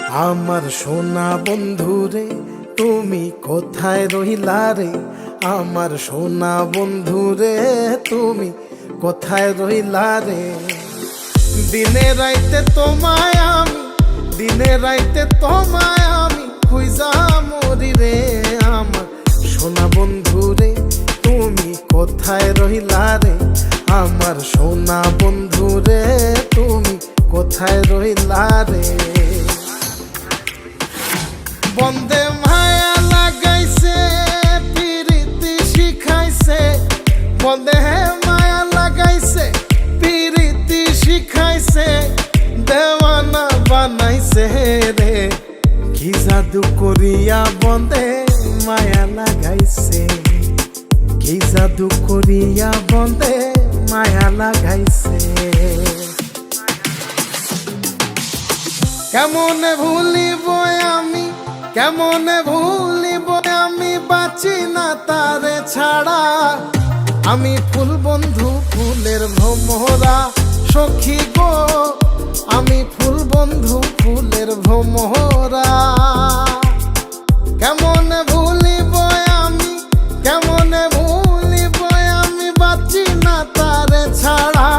আমার সোনা বন্ধুরে তুমি কোথায় রইলা রে? আমার সোনা বন্ধুরে তুমি কোথায় রইলা রে? দিনে রাইতে তোমায় আমি, দিনে রাইতে তোমায় আমি খুঁজা মরি রে। আমার সোনা বন্ধুরে তুমি কোথায় রইলা রে? আমার সোনা বন্ধুরে তুমি কোথায় রইলা রে? বন্দে মায়া লাগাইছে পিরিতি শিখাইছে, বন্দে মায়া লাগাইছে পিরিতি শিখাইছে, দেওয়ানা বানাইছে রে। কি জাদু করিয়া বন্দে মায়া লাগাইছে, কি জাদু করিয়া বন্দে মায়া লাগাইছে। কেমনে ভুলিব আমি, কেমনে ভুলিব আমি, বাঁচি না তারে ছাড়া। আমি ফুল বন্ধু ফুলের ভ্রমরা সখী গো, আমি ফুল বন্ধু ফুলের ভ্রমরা। কেমনে ভুলিব আমি, কেমনে ভুলিব আমি, বাঁচি না তারে ছাড়া।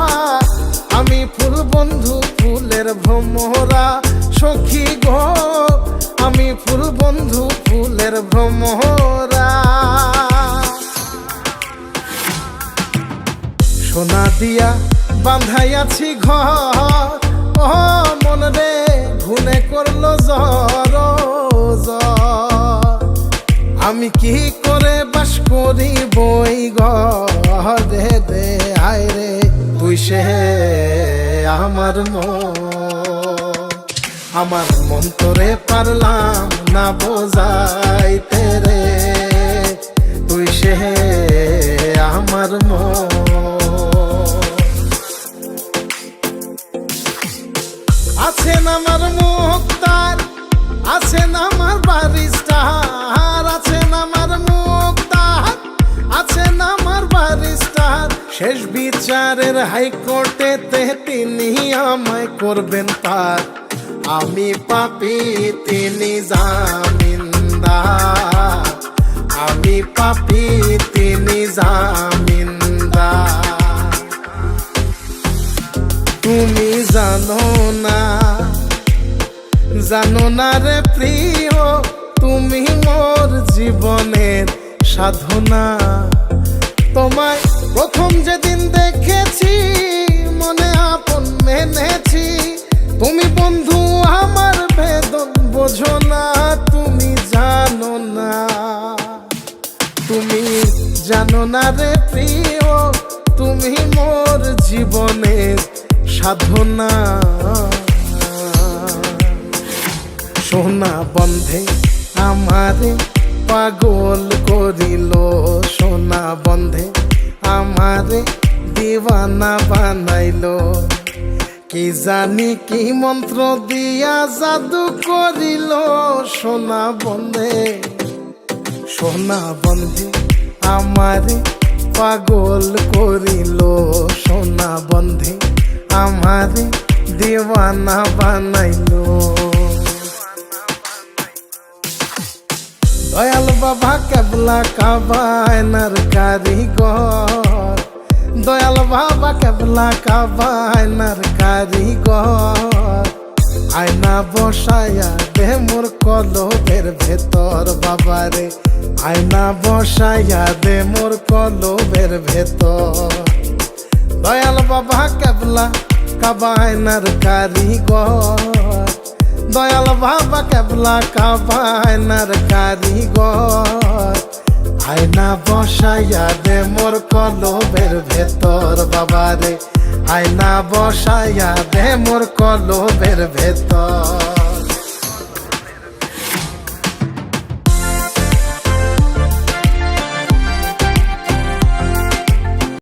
আমি ফুল বন্ধু ফুলের ভ্রমরা সখী গো, আমি ফুল বন্ধু ফুলের ভ্রমরা। সোনা দিয়া বাঁধাইয়াছি ঘর, ও মন রে ঘুনে করলো জ্বর জ্বর। আমি কি করে বাস করি বই ঘরে রে? আয় রে তুই সে আমার মন, আমার মন তোরে পারলাম না বোঝাইতে রে। তুই সে আমার মন। আছেন আমার মুক্তার, আছেন আমার বারিস্টার, আছেন আমার মুক্তার, আছেন আমার বারিস্টার। শেষ বিচারের হাইকোর্টেতে তিনি আমায় করবেন পার। আমি পাপী তিনি জামিনদার, আমি পাপী তিনি জামিনদার। তুমি জানো না, জানো না রে প্রিয়, তুমি মোর জীবনের সাধনা। তোমায় প্রথম যেদিন দেখেছি মনে আপন মেনেছি। তুমি বন্ধু আমার বেদন বোঝো না, তুমি জানো না, তুমি জানো না রে প্রিয়, তুমি মোর জীবনের সাধনা। সোনা বন্ধে আমারে পাগল করিল, সোনা বন্ধে আমারে দিওয়ানা বানাইলো। কি জানি কি মন্ত্র দিয়া জাদু করিল সোনা বন্ধে, সোনা বন্ধে আমারে পাগল করিল, সোনা বন্ধে আমারে দিওয়ানা বানাইল। দয়াল বাবা কেবলা কাবায়নার কারিগর, দয়াল বাবা কেবলা কাবায়নার কারিগর। আয়না বসায়া দে মোর কলবের ভেতর বাবারে, আয়না বসায়া দে মোর কলবের ভেতর। দয়াল বাবা কেবলা কাবায়নার কারিগর, দয়াল বাবা কেবলা কাবায়নার কারিগর। আয়না বসাইয়া দে মোর কলবের ভেতর বাবারে, আয়না বসাইয়া দে মোর কলবের ভেতর।